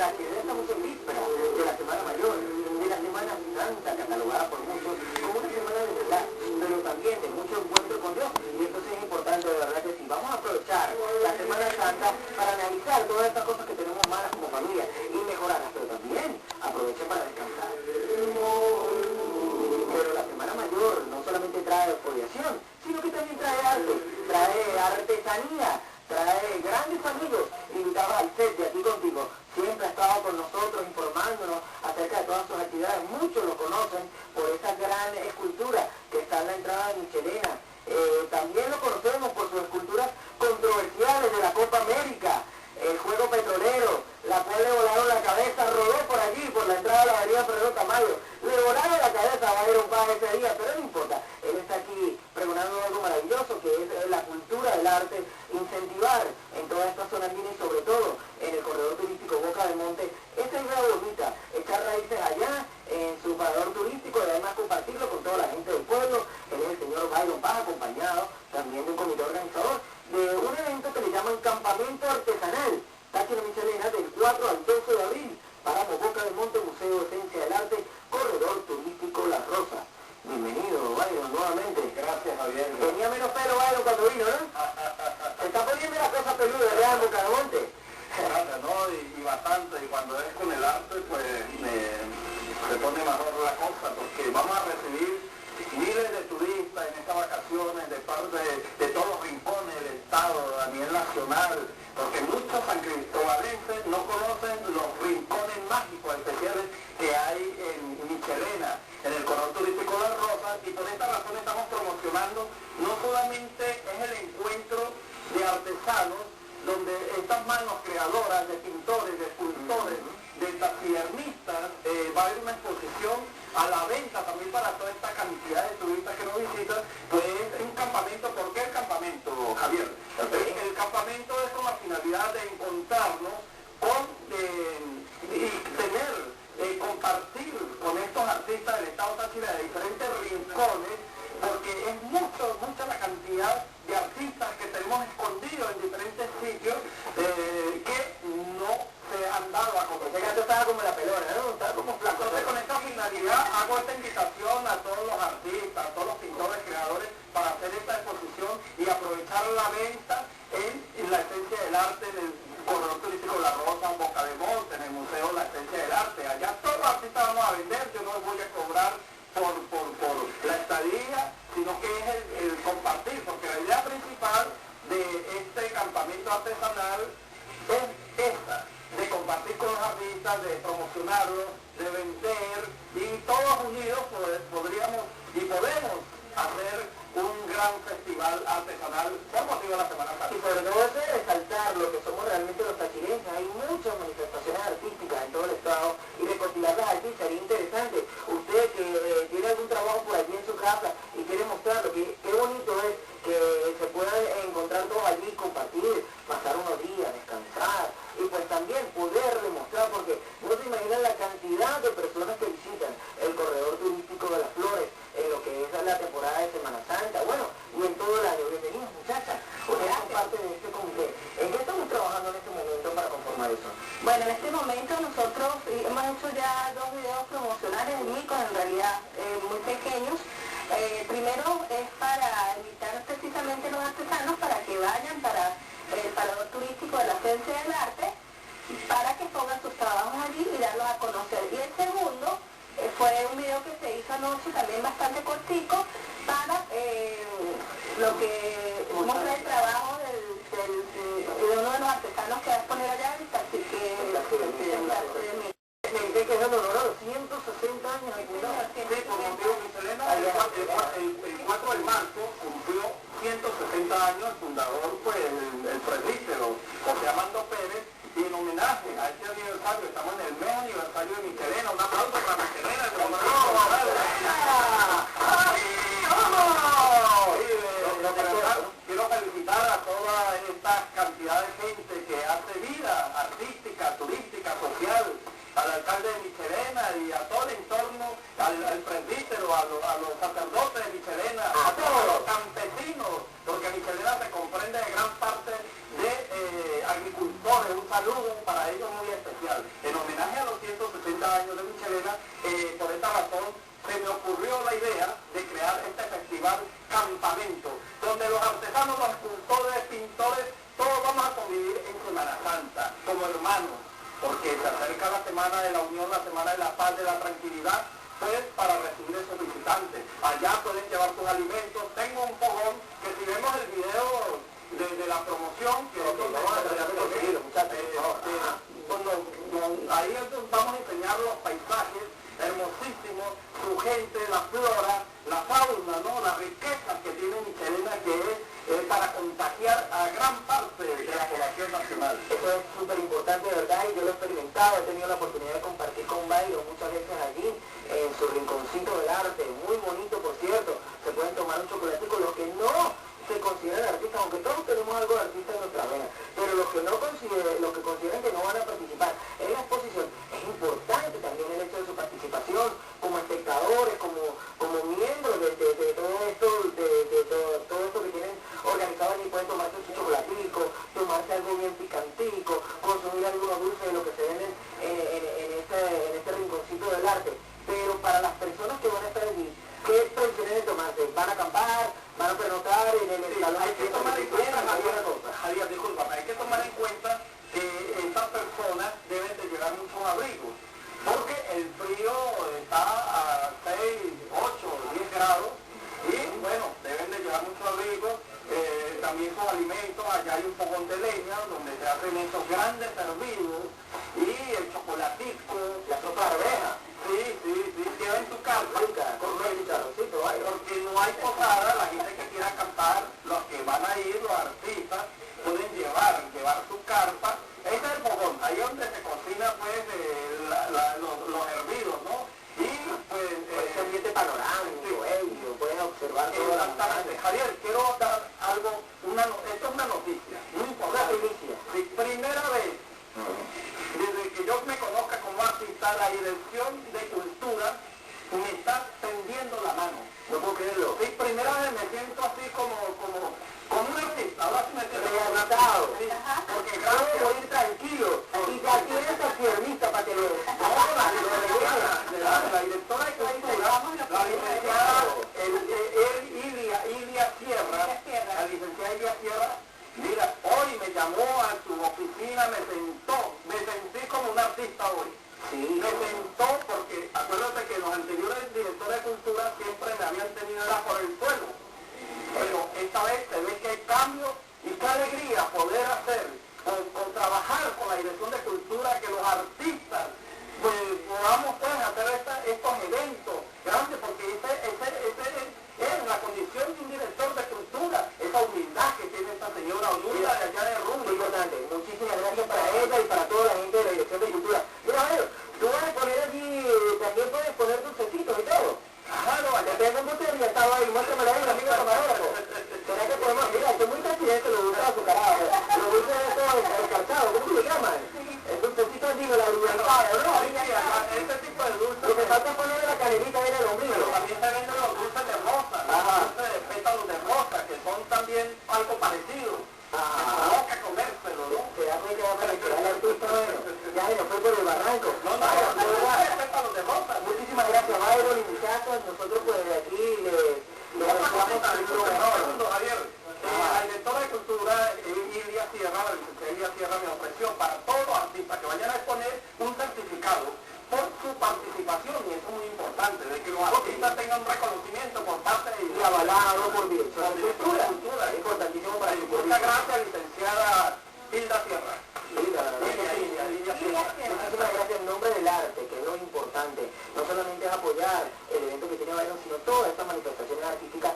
la que ya estamos en víspera de la Semana Mayor, de la Semana Santa, catalogada por muchos como una semana de verdad, pero también de mucho encuentro con Dios. Y entonces es importante de verdad que sí, vamos a aprovechar la Semana Santa para analizar todas estas cosas que tenemos malas como familia y mejorarlas, pero también aprovechen para descansar. Pero la Semana Mayor no solamente trae foliación, sino que también trae arte, trae artesanía, trae grandes amigos invitados al set de Aquí Contigo. Siempre ha estado con nosotros informándonos acerca de todas sus actividades. Muchos lo conocen por esa gran escultura que está en la entrada de Michelena. También lo conocemos por sus esculturas controversiales de la Copa América, el juego petrolero, la cual le volaron la cabeza, rodó por allí, por la entrada de la avenida Ferrero Tamayo. Le volaron la cabeza a Byron Paz ese día, pero no importa. Él está aquí pregonando algo maravilloso, que es la cultura del arte, incentivar en toda esta zona andina y sobre todo en el corredor turístico Boca del Monte esa idea bonita, echar raíces allá en su parador turístico y además compartirlo con toda la gente del pueblo. Él es el señor Byron Paz, acompañado también de un comité organizador de un evento que le llaman Campamento Artesanal, aquí en Michelena, del 4 al 12 de abril. Paramos Boca del Monte, Museo Esencia del Arte, Corredor Turístico Las Rosas. Bienvenido, Byron, nuevamente. Gracias, Javier. Tenía menos pelo, Byron, cuando vino, ¿no? Se está poniendo la cosa peluda allá en Boca del Monte. Gracias, ¿no? Y bastante, y cuando es con el arte, pues se pone mejor la cosa, porque vamos a recibir miles de turistas en estas vacaciones de parte de todos los rincones del estado, a nivel nacional, porque muchos sancristobalenses no conocen los rincones mágicos especiales que hay en Michelena, en el corredor turístico de Las Rosas, y por esta razón estamos promocionando, no solamente es el encuentro de artesanos, donde estas manos creadoras de pintores, de escultores, de taxidermistas, va a haber una exposición a la venta también para toda esta cantidad de turistas que nos visitan, pues es un campamento. ¿Por qué el campamento, Javier? El campamento es con la finalidad de encontrarnos con y tener, compartir con estos artistas del estado Táchira de diferentes rincones, porque es mucha la cantidad de artistas que tenemos escondidos en diferentes sitios que no se han dado a conocer. Esto estaba como la pelona, ¿no? Estaba como flaco. Entonces, con esta finalidad hago esta invitación a todos los artistas, a todos los pintores, creadores, para hacer esta exposición y aprovechar la venta en la Esencia del Arte, en el corredor turístico La Rosa, Boca del Monte, en el Museo La Esencia del Arte. Allá todos los artistas vamos a vender, yo no les voy a cobrar por la estadía, sino que es el compartir, porque la idea principal de este campamento artesanal es esta, de compartir con los artistas, de promocionarlos, de vender, y todos unidos podríamos y podemos hacer un gran festival artesanal por motivo de la Semana Santa. Y sobre todo eso de resaltar lo que somos realmente los tachirenses. Hay muchas manifestaciones artísticas en todo el estado y recopilarlas aquí sería interesante. Usted que tiene algún trabajo por allí en su casa y quiere mostrarlo, qué bonito es que se puedan encontrar todos allí, compartir, pasar unos días, descansar y pues también poder demostrar, porque no se imaginan la cantidad de personas que visitan el corredor turístico de las Flores en lo que es la temporada de Semana Santa, bueno, y en todo el año. Bienvenidos, muchachas, ustedes son parte de este comité. ¿En qué estamos trabajando en este momento para conformar eso? Bueno, en este momento nosotros hemos hecho ya 2 videos promocionales micos, en realidad muy pequeños. Primero es para invitar precisamente a los artesanos para que vayan para el parador turístico de la Esencia del Arte, para que pongan sus trabajos allí y darlos a conocer. Y el segundo fue un video que se hizo anoche, también bastante cortico, para lo que muestra el trabajo de uno de los artesanos que va a exponer allá, así que que es honorado, 160 años de fundado. Sí, por motivo Michelena, el 4 de marzo cumplió 160 años el fundador, pues el presbítero José Amando Pérez, y en homenaje a este aniversario, estamos en el mes aniversario de Michelena, un aplauso para Michelena. Quiero felicitar a toda esta cantidad de gente que hace vida artística, turística, social, al alcalde de Michelena y a todo el entorno, al presbítero, a los sacerdotes de Michelena, a todos los campesinos, porque Michelena se comprende de gran parte de agricultores. Un saludo para ellos muy especial. porque se acerca la Semana de la Unión, la Semana de la Paz, de la Tranquilidad, pues para recibir esos visitantes. Allá pueden llevar sus alimentos. Tengo un fogón que si vemos el video de la promoción, que ahí vamos a enseñar los paisajes hermosísimos, su gente, la flora, la fauna, ¿no? Las riquezas que tiene Michelena, que es para contagiar a gran parte de la población nacional. Eso es súper importante, de verdad, y yo lo he experimentado, he tenido la oportunidad de compartir con Byron muchas veces allí, en su rinconcito del arte, muy bonito, por cierto. Se pueden tomar un chocolatico, los que no se consideran artistas, aunque todos tenemos algo de artista en nuestra vena, pero los que no consideren, los que consideran que no van a participar en la exposición, es importante también el hecho de su participación como espectadores, como miembros de todo esto, todo esto que tienen organizado allí. Pueden tomarse su chocolatico, tomarse algo bien picantico, consumir algunos dulces de lo que se venden en este rinconcito del arte. Pero para las personas que van a estar allí, ¿qué prefieren tomarse? ¿Van a acampar? ¿Van a pernotar en el salón? Hay que tomar en cuenta, Javier, disculpa, hay que tomar en cuenta que estas personas deben de llevar muchos abrigos, porque el frío está a 6, 8, 10 grados, y bueno, deben de llevar muchos abrigos, también sus alimentos. Allá hay un fogón de leña donde se hacen esos grandes hervidos, y el chocolatico, La sopa de arveja. sí, queda en tu casa, con un guitarrocito, porque no hay posada. La gente que quiera acampar, los que van a ir, los artistas, pueden llevar su carpa. Ese es el fogón, ahí es donde se cocina pues los hervidos, ¿no? Y pues ese ambiente panorámico, pueden observar todo. exactamente. Javier, quiero dar algo, esto es una noticia muy importante. Una primicia. Sí, primera vez desde que yo me conozca como artista, la Dirección de Cultura me está tendiendo la mano. No puedo creerlo. Sí, primera vez me siento así como un artista. Ahora sí me siento Realizado. Sí, porque Puedo gracias morir tranquilo. Y ya tienes esa piernita para que lo... la directora de Cultura, la licenciada Ilia Sierra, la licenciada Ilia Sierra, mira, hoy me llamó a su oficina, me sentí como un artista hoy. Sí. Me sentó porque, acuérdate que los anteriores directores de cultura siempre me habían tenido era por el suelo. Pero esta vez se ve que hay cambio, y qué alegría poder hacer o trabajar con la Dirección de Cultura, que los artistas pues podamos pues hacer estos eventos grandes, porque ese es la condición de un director de cultura, esa humildad que tiene esta señora Odula de allá de Rumbo. Muy importante. Muchísimas gracias para ella y para toda la gente de la Dirección de Cultura. Mira, a ver, tú vas a poner allí, también puedes poner dulcecitos y todo. Claro, Ya tengo un botella y ya estaba ahí, muéstramela ahí, amigo camarógrafo. ¿Será que podemos? Mira, esto es muy presidente, lo dulces azucarados, los dulces estos escarchados, ¿cómo se llaman? El dulcecito allí, la brillantada, ¿no? este tipo de dulces. Lo que falta es ponerle la canelita ahí en el ombligo. También se venden los dulces de rosa, los dulces de pétalos de rosa, que son también algo parecido. Provoca comérselo, ¿no? Se da cuenta que va a respirar el artista, bueno. Ya se nos fue por el barranco. No, de pétalos de rosa. Muchísimas gracias, Byron y muchachos. Nosotros pues de aquí le deseamos Un lo mejor. segundo, Javier. La directora de cultura, Ilia Sierra, la licenciada Ilia Sierra, me ofreció para todos los artistas que vayan a exponer un certificado por su participación, y eso es muy importante, de que los artistas tengan un reconocimiento por parte de Y avalado por Dirección de Cultura. Es importantísimo para el Muchas gracias, licenciada Hilda Sierra. Lilia Sierra. Muchísimas gracias en nombre del arte, que es lo importante. No solamente es apoyar el evento que tiene Byron, sino todas estas manifestaciones artísticas